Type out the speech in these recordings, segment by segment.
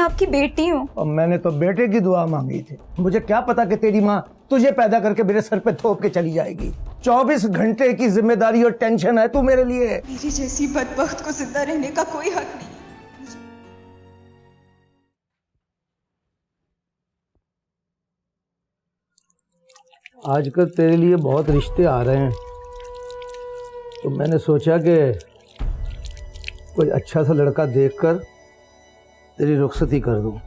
आपकी बेटी हूँ। और मैंने तो बेटे की दुआ मांगी थी। मुझे क्या पता कि तेरी माँ तुझे पैदा करके मेरे सर पे थोप के चली जाएगी। 24 घंटे की जिम्मेदारी और टेंशन है तू मेरे लिए। मेरी जैसी बदबख्त को जिंदा रहने का कोई हक नहीं। आजकल तेरे लिए बहुत रिश्ते आ रहे हैं, तो मैंने सोचा कि कोई अच्छा सा लड़का देखकर तेरी रुखसती कर दूं।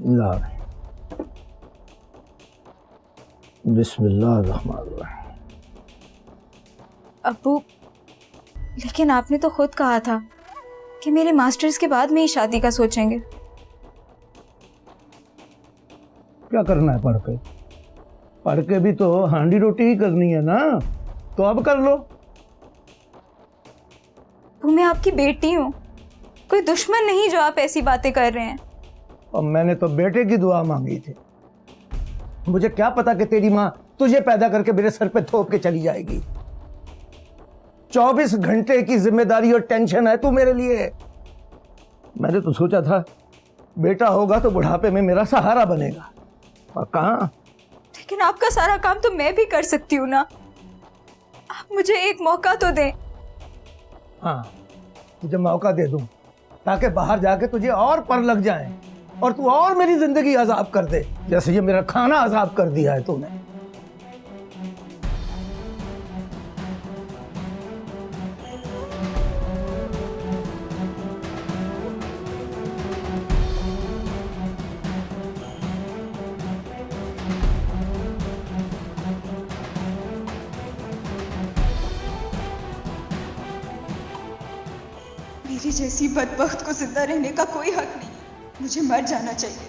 ला बिस्मिल्लाहिर्रहमानिर्रहीम। अब्बू, लेकिन आपने तो खुद कहा था कि मेरे मास्टर्स के बाद में ही शादी का सोचेंगे। क्या करना है पढ़ के? पढ़ के भी तो हांडी रोटी ही करनी है ना, तो अब कर लो। वो मैं आपकी बेटी हूँ, कोई दुश्मन नहीं जो आप ऐसी बातें कर रहे हैं। और मैंने तो बेटे की दुआ मांगी थी। मुझे क्या पता कि तेरी माँ तुझे पैदा करके मेरे सर पे थोप के चली जाएगी। 24 घंटे की जिम्मेदारी और टेंशन है तू मेरे लिए। मैंने तो सोचा था बेटा होगा तो बुढ़ापे में मेरा सहारा बनेगा, और कहाँ। लेकिन आपका सारा काम तो मैं भी कर सकती हूँ ना। आप मुझे एक मौका तो दें। हाँ, तुझे मौका दे दूं ताकि बाहर जाके तुझे और पर लग जाए और तू और मेरी जिंदगी अजाब कर दे, जैसे ये मेरा खाना अजाब कर दिया है तूने। मेरी जैसी बदबख्त को जिंदा रहने का कोई हक नहीं। मुझे मर जाना चाहिए।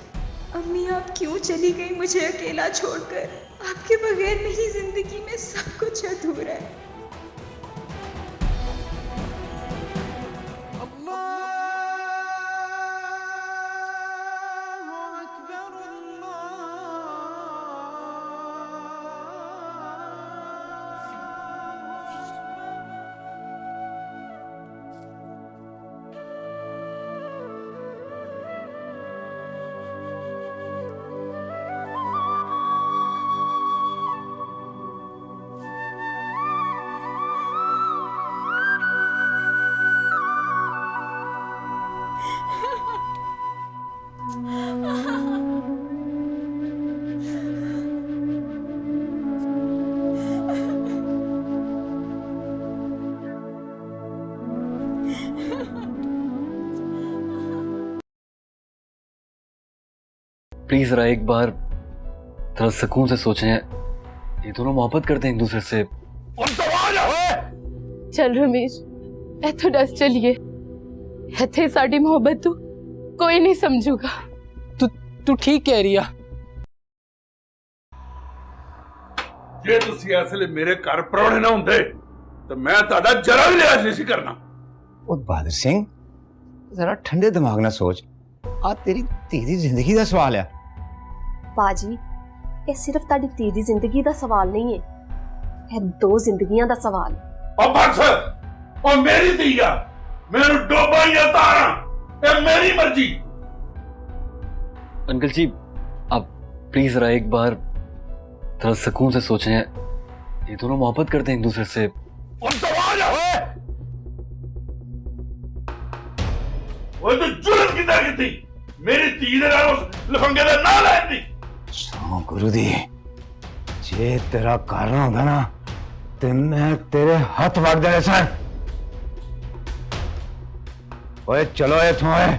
अम्मी, आप क्यों चली गई मुझे अकेला छोड़कर? आपके बगैर मेरी जिंदगी में सब कुछ अधूरा है। प्लीज जरा एक बार थोड़ा सुकून से सोचें। ये दोनों मोहब्बत करते हैं एक दूसरे से। चल रमेश, इथों दस चलिए। इथे साडी मोहब्बत तू कोई नहीं समझूगा। तू ठीक कह रही है। जे तुसी असले मेरे घर परौणे ना हुंदे तो मैं ताड़ा जरा भी लिहाज नहीं करना। ओ बहादुर सिंह, जरा ठंडे दिमाग ना सोच। आ तेरी धी दी जिंदगी दा सवाल है। बाजी, ये सिर्फ ताड़ी धी दी जिंदगी दा सवाल नहीं है, ये दो जिंदगियां दा सवाल है। ओ बस, ओ मेरी धी आ, मेनू डोबा या तारा, ये मेरी मर्जी। अंकल जी, आप प्लीज जरा एक बार थोड़ा सुकून से सोचें। ये दोनों मोहब्बत करते हैं एक दूसरे से। वो तो जुल्म कितना की थी मेरी धी दे नाल उस लफंगे दा नाम लैन दी। सो गुरु दी, जे तेरा कारण होगा ना ते मैं तेरे हाथ वड़ देने सन। ओए चलो इथों,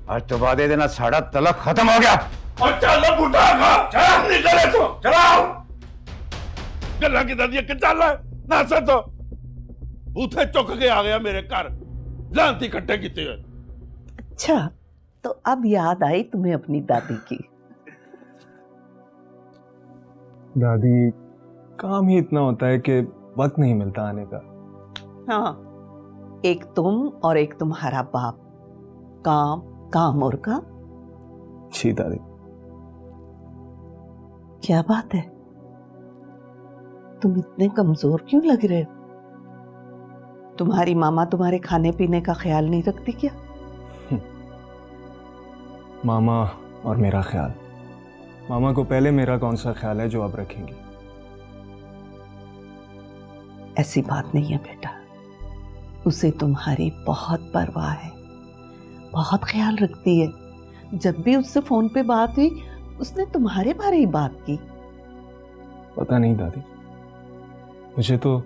आज तो बाद देना साड़ा तलक खत्म हो गया। और चल बुढ़ा खा, चल निकले तो चलाओ। गल्ला की दादी कि चल ना तो बूथे चुक के आ गया मेरे घर, लांती इकट्ठे किते हुए। अच्छा, तो अब याद आई तुम्हें अपनी दादी की। दादी, काम ही इतना होता है कि वक्त नहीं मिलता आने का। हाँ, एक तुम और एक तुम्हारा बाप, काम काम और का जी दादी। क्या बात है, तुम इतने कमजोर क्यों लग रहे हो? तुम्हारी मामा तुम्हारे खाने पीने का ख्याल नहीं रखती क्या? मामा और मेरा ख्याल, मामा को पहले मेरा कौन सा ख्याल है जो आप रखेंगी? ऐसी बात नहीं है बेटा, उसे तुम्हारी बहुत परवाह है, बहुत ख्याल रखती है। जब भी उससे फोन पे बात हुई उसने तुम्हारे बारे ही बात की। पता नहीं दादी, मुझे तो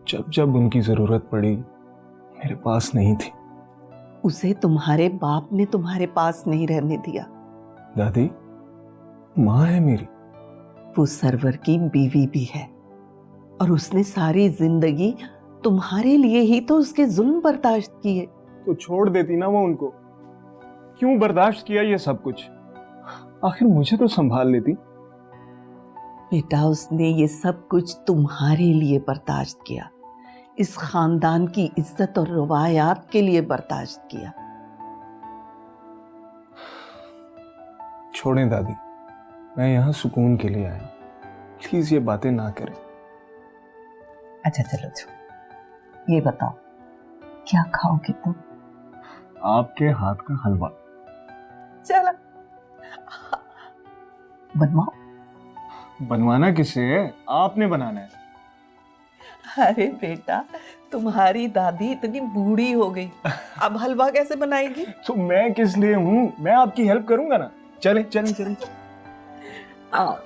जब जब उनकी जरूरत पड़ी मेरे पास नहीं थी। उसे तुम्हारे बाप ने तुम्हारे पास नहीं रहने दिया। दादी, माँ है मेरी। वो सरवर की बीवी भी है और उसने सारी जिंदगी तुम्हारे लिए ही तो उसके जुल्म बर्दाश्त किए। तो छोड़ देती ना वो उनको, क्यों बर्दाश्त किया ये सब कुछ? आखिर मुझे तो संभाल लेती। बेटा, उसने ये सब कुछ तुम्हारे लिए बर्दाश्त किया, इस खानदान की इज्जत और रवायात के लिए बर्दाश्त किया। छोड़ें दादी, मैं यहाँ सुकून के लिए आया, प्लीज ये बातें ना करें। अच्छा चलो छोड़ो, ये बताओ क्या खाओगे तुम? आपके हाथ का हलवा। चलो बनवाओ। बनवाना किसे है? आपने बनाना है। अरे बेटा, तुम्हारी दादी इतनी बूढ़ी हो गई, अब हलवा कैसे बनाएगी? तो मैं किस लिए हूँ? मैं आपकी हेल्प करूंगा ना। चले चले चले। आओ।